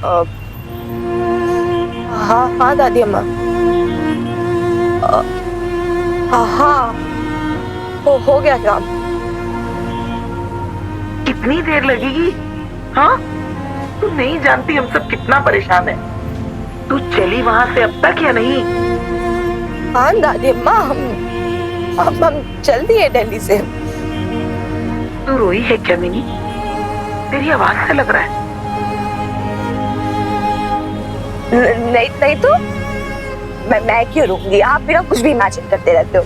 अ, हाँ हाँ दादी अम्मा। अ, हाँ हाँ, हो गया काम। कितनी देर लगेगी? हाँ, तू नहीं जानती हम सब कितना परेशान है। तू चली वहां से अब तक या नहीं? हाँ दादी अम्मा, हम चल दिए दिल्ली से। तू रोई है क्या मिनी? तेरी आवाज से लग रहा है। नहीं नहीं तो मैं क्यों रूंगी? आप भी ना कुछ भी इमेजिन करते रहते हो।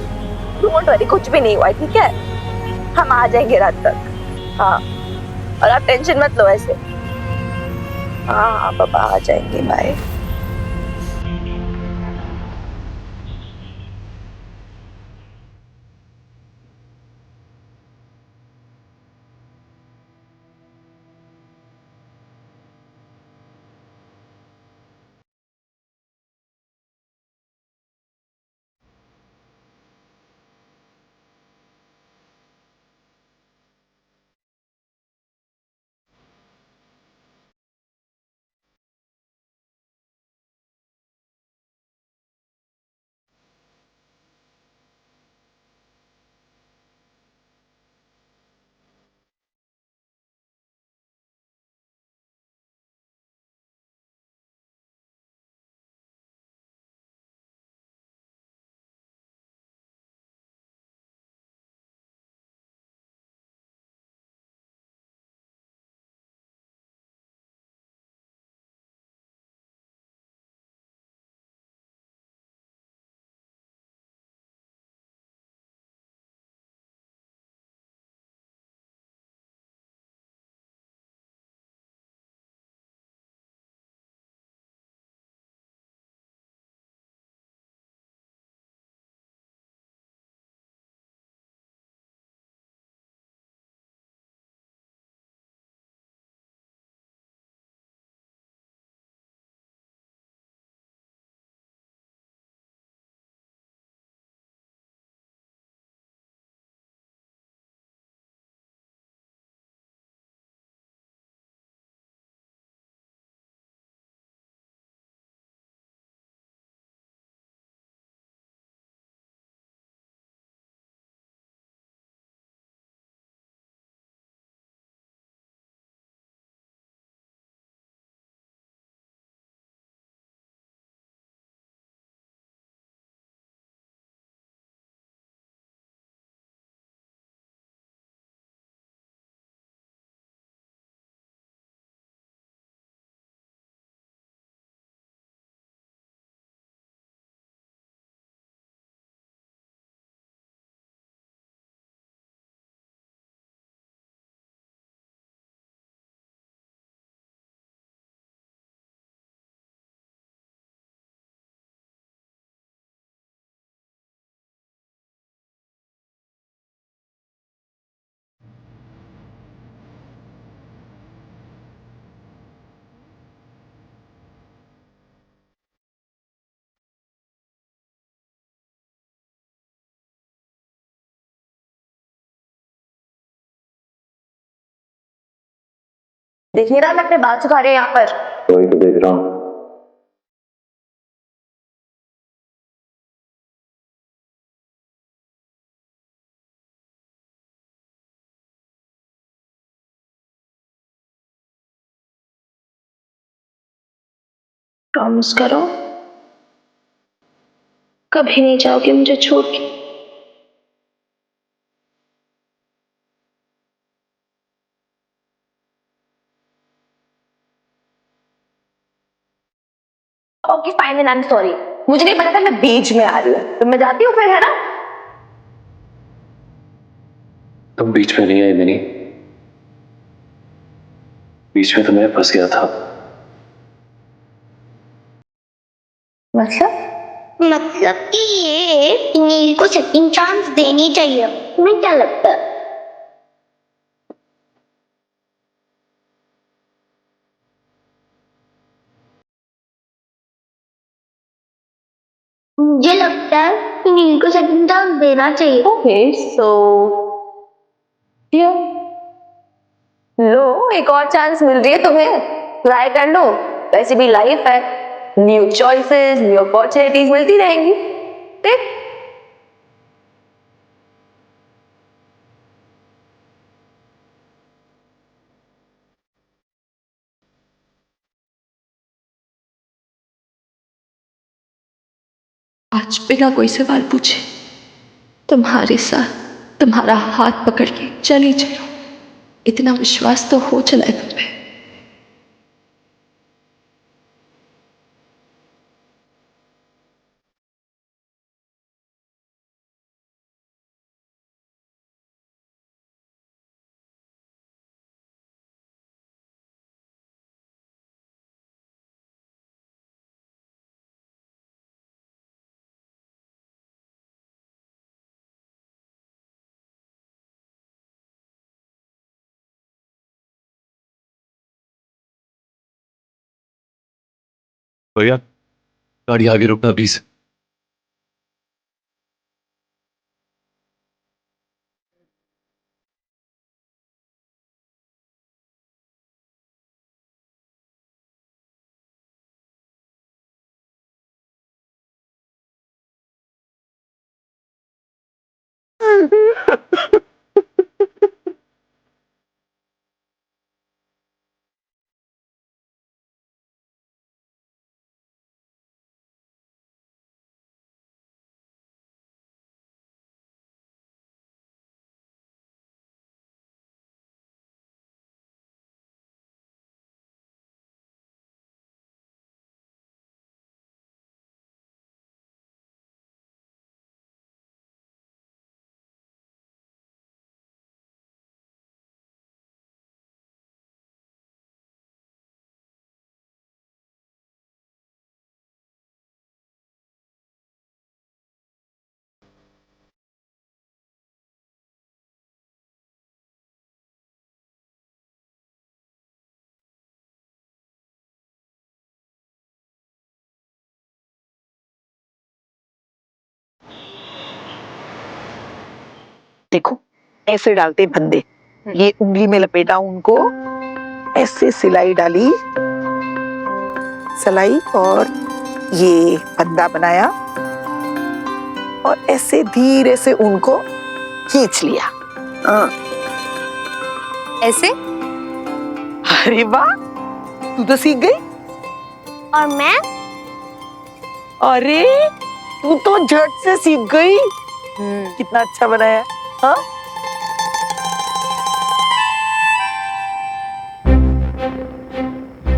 डोंट वरी, कुछ भी नहीं हुआ है, ठीक है? हम आ जाएंगे रात तक। हाँ, और आप टेंशन मत लो ऐसे। हाँ हाँ पापा आ जाएंगे, बाय। देख नहीं रहा मैं अपने बाल सुखा रहे हैं यहाँ पर? वही तो देख रहा हूँ। प्रॉमिस करो कभी नहीं जाओगे मुझे छोड़ के। Okay fine and I am sorry. मुझे नहीं पता था मैं बीच में आ रही हूँ, तो मैं जाती हूँ फिर, है ना? तुम बीच में नहीं आई मिनी, बीच में तो मैं फंस गया था। मतलब कि ये नील को सेकंड चांस देनी चाहिए, तुम्हें क्या लगता है? मुझे लगता है कि नील को सेकंड चांस देना चाहिए। ओके सो लो, एक और चांस मिल रही है तुम्हें, ट्राई कर लो। वैसे भी लाइफ है, न्यू चॉइसेस, न्यू अपॉर्चुनिटीज मिलती रहेंगी। देख आज बिना कोई सवाल पूछे तुम्हारे साथ तुम्हारा हाथ पकड़ के चली चलो, इतना विश्वास तो हो चला है तुम पे। भैया गाड़ी आगे रुकना प्लीज। देखो ऐसे डालते फंदे, ये उंगली में लपेटा उनको, ऐसे सिलाई डाली, सिलाई और ये फंदा बनाया और ऐसे धीरे से उनको खींच लिया। हाँ। ऐसे। अरे वाह, तू तो सीख गई। और मैं? अरे तू तो झट से सीख गई। कितना अच्छा बनाया। हाँ?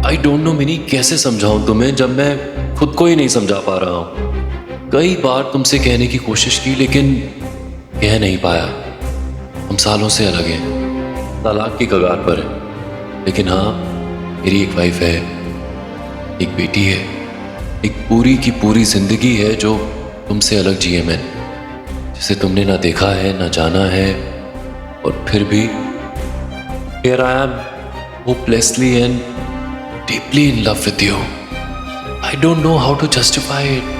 आई डोंट नो मिनी, कैसे समझाऊं तुम्हें जब मैं खुद को ही नहीं समझा पा रहा हूं। कई बार तुमसे कहने की कोशिश की लेकिन कह नहीं पाया। हम सालों से अलग हैं, तलाक की कगार पर है, लेकिन हाँ मेरी एक वाइफ है, एक बेटी है, एक पूरी की पूरी जिंदगी है जो तुमसे अलग जिए मैंने, जिसे तुमने ना देखा है ना जाना है, और फिर भी here I am hopelessly and deeply in love with you. I don't know how to justify it.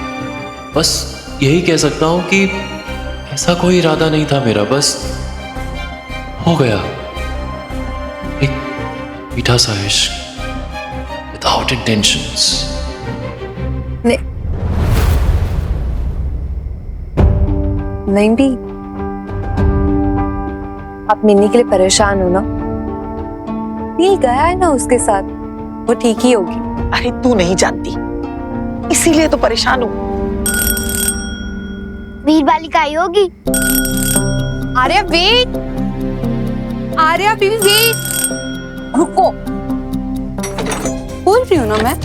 बस यही कह सकता हूँ कि ऐसा कोई इरादा नहीं था मेरा, बस हो गया एक मीठा सा इश्क without intentions. नहीं भी आप मिन्नी के लिए परेशान हो ना, नील गया है ना उसके साथ, वो ठीक ही होगी। अरे तू नहीं जानती, इसीलिए तो परेशान हूँ। वीर बालिका आई होगी। आर्या वेट, आर्या बीवी वेट, रुको, बोल रही हूँ ना मैं।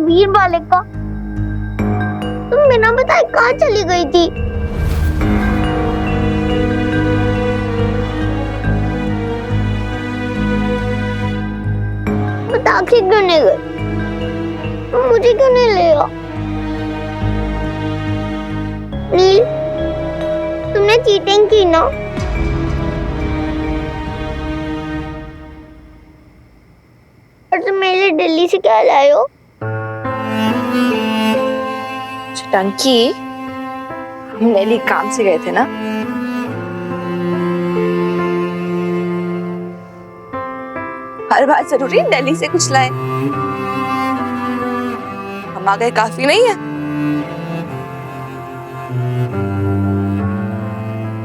वीर बालिका, तुम बिना बताए कहाँ चली गई थी? बता के क्यों नहीं गई? मुझे क्यों नहीं ले गया? नील, तुमने चीटिंग की ना? और तुम मेरे लिए दिल्ली से क्या लाए हो? टंकी, नेली काम से गए थे ना? हर बार जरूरी दिल्ली से कुछ लाए? हम आ गए काफी नहीं है?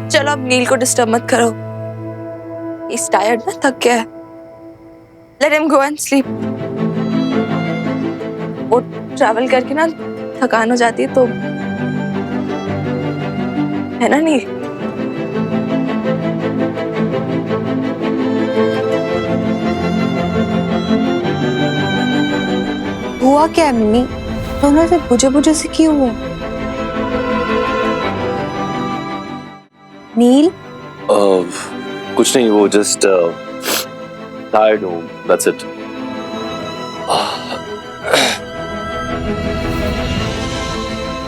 चलो अब नील को डिस्टर्ब मत करो, He's tired ना, थक गया है। Let him go and sleep। वो ट्रैवल करके ना थकान हो जाती है तो, है ना नील? हुआ क्या है मिनी? दोनों ऐसे बुझे बुझे से क्यों हुए? नील कुछ नहीं, वो जस्ट टायर्ड हूँ, दैट्स इट।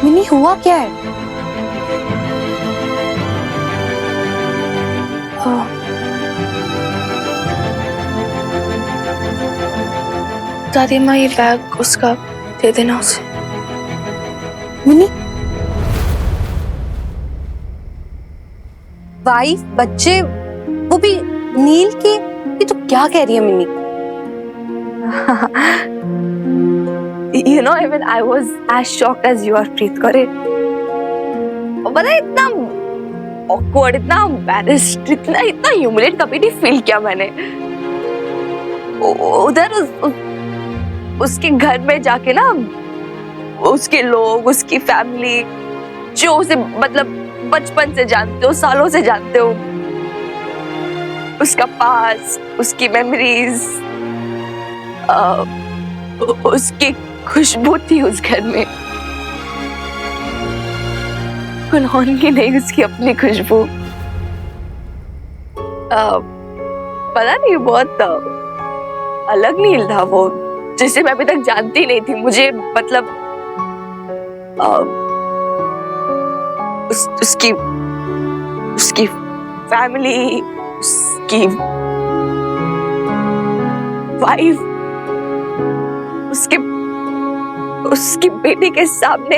मिनी हुआ क्या है? दादी माँ ये बैग उसका दे देना उसे। मिनी वाइफ बच्चे वो भी नील के, ये तो क्या कह रही है mini? You know, even I was as shocked as you are, प्रीत करे। और पता है इतना awkward, इतना embarrassed, इतना humiliate कभी नहीं फील किया मैंने। उधर उसके घर में जाके ना, उसके लोग, उसकी फैमिली, जो उसे मतलब बचपन से जानते हो, सालों से जानते हो, उसका पास, उसकी मेमोरीज, उसकी खुशबू थी उस घर में। कौन की नहीं उसकी अपनी खुशबू। पता नहीं, बहुत अलग नील था वो, जिसे मैं अभी तक जानती नहीं थी। मुझे मतलब उसकी फैमिली, उसकी वाइफ, उसकी बेटी के सामने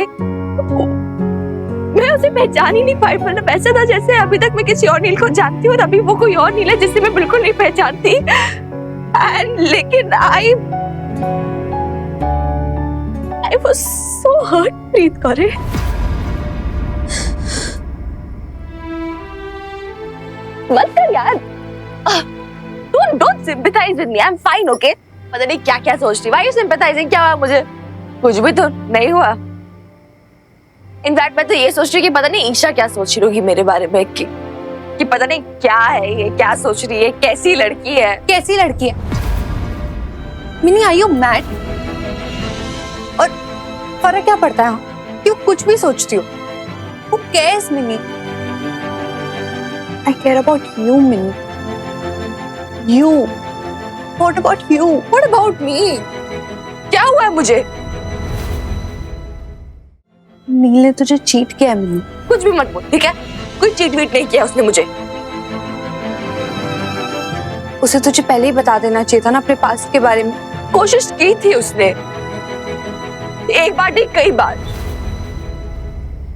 मैं उसे पहचान ही नहीं पाई। मतलब ऐसा था जैसे अभी तक मैं किसी और नील को जानती हूँ और अभी वो कोई और नील है जिसे मैं बिल्कुल नहीं पहचानती। लेकिन I was so hurt, प्रीत करे। मत कर यार, don't sympathize with me, I'm fine, okay? पता नहीं क्या क्या सोच रही, why you sympathizing? क्या हुआ मुझे? कुछ भी तो नहीं हुआ। इनफैक्ट मैं तो ये सोच रही हूँ कि पता नहीं ईशा क्या सोच रही होगी मेरे बारे में, कि पता नहीं क्या है ये, क्या सोच रही है, कैसी लड़की है। कैसी लड़की है? Mini are you mad? और फर्क क्या पड़ता है? क्यों कुछ भी सोचती हो? Who cares, mini? I care about you, mini. You. What about you? What about me? क्या हुआ है मुझे? नील ने तुझे चीट किया है मिनी। कुछ भी मत बोल, ठीक है? कोई चीट वीट नहीं किया उसने मुझे। उसे तुझे पहले ही बता देना चाहिए था ना अपने पास्ट के बारे में। कोशिश की थी उसने, एक बार नहीं कई बार।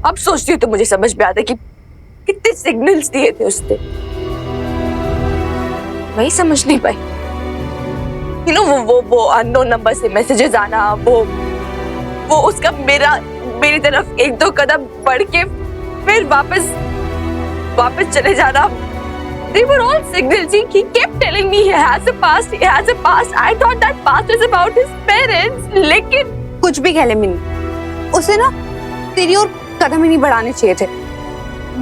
अब सोचती हूँ तो मुझे समझ में आता है कि कितने सिग्नल्स दिए थे उसने, वही समझ नहीं पाई। You know, वो अननोन नंबर से मैसेजेस आना, वो उसका मेरी तरफ एक दो कदम बढ़ के फिर वापस चले जाना। They were all signals. He kept telling me he has a past, he has a past. I thought that past was about his parents. लेकिन कुछ भी कह ले मिनी, उसे ना तेरी और कदम ही नहीं बढ़ाने चाहिए थे।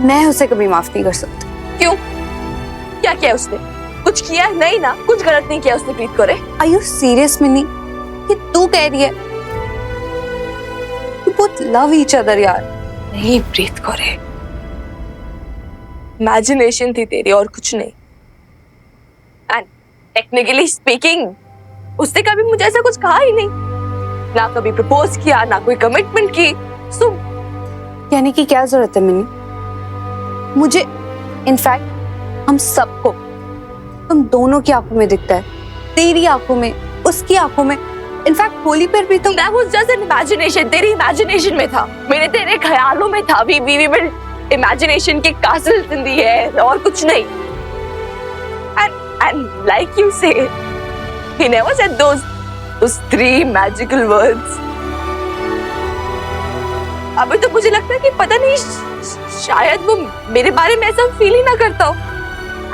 मैं उसे कभी माफ नहीं कर सकती। क्यों? क्या किया उसने? कुछ किया नहीं ना, कुछ गलत नहीं किया उसने प्रीत करे। Are you serious mini? कि तू कह रही है you both love each other यार? नहीं प्रीत करे, इमेजिनेशन थी तेरी और कुछ नहीं। एंड टेक्निकली स्पीकिंग उसने कभी मुझे ऐसा कुछ कहा ही नहीं, ना कभी प्रपोज किया, ना कोई कमिटमेंट की। सो कहने की क्या जरूरत है मिनी? मुझे इनफैक्ट हम सबको तुम दोनों की आंखों में दिखता है, तेरी आंखों में, उसकी आंखों में, इनफैक्ट होली पर भी तो That was just an imagination. तेरी imagination में था, मेरे तेरे ख्यालों में था. We built imagination के castles in the air और कुछ नहीं. And like you say, he never said those three magical words. अभी तो मुझे लगता है कि पता नहीं शायद वो मेरे बारे में ऐसा फील ही ना करता हो.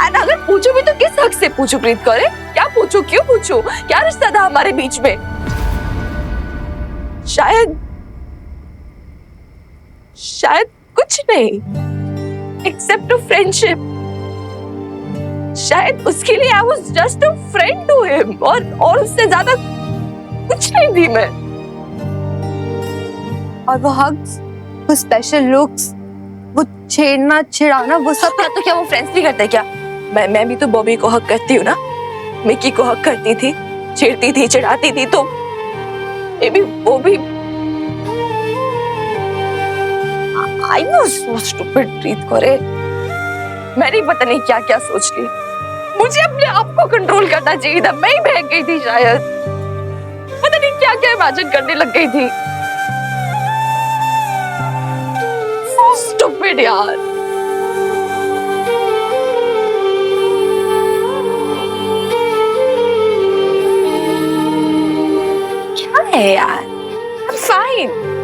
एंड अगर पूछो भी तो किस हक से पूछो प्रीत करे? क्या पूछो, क्यों पूछो? क्या रिश्ता था हमारे बीच में? शायद कुछ नहीं, एक्सेप्ट अ फ्रेंडशिप. शायद उसके लिए I was just a friend to him और उससे ज्यादा कुछ नहीं थी मैं. और वो हग्स, वो स्पेशल लुक्स, वो छेड़ना छिड़ाना, वो सब तो क्या वो फ्रेंड्स नहीं करते क्या? मैं भी तो बॉबी को हक करती हूँ ना, मिकी को हक करती थी, छेड़ती थी, चिढ़ाती थी, तो ये भी वो भी. I was so stupid प्रीत करे. मैंने पता नहीं क्या क्या सोच ली. मुझे अपने आप को कंट्रोल करना चाहिए था. मैं ही बहक गई थी शायद. पता नहीं क्या क्या इमेजिन करने लग गई थी. So stupid यार. क्या है यार? I'm fine.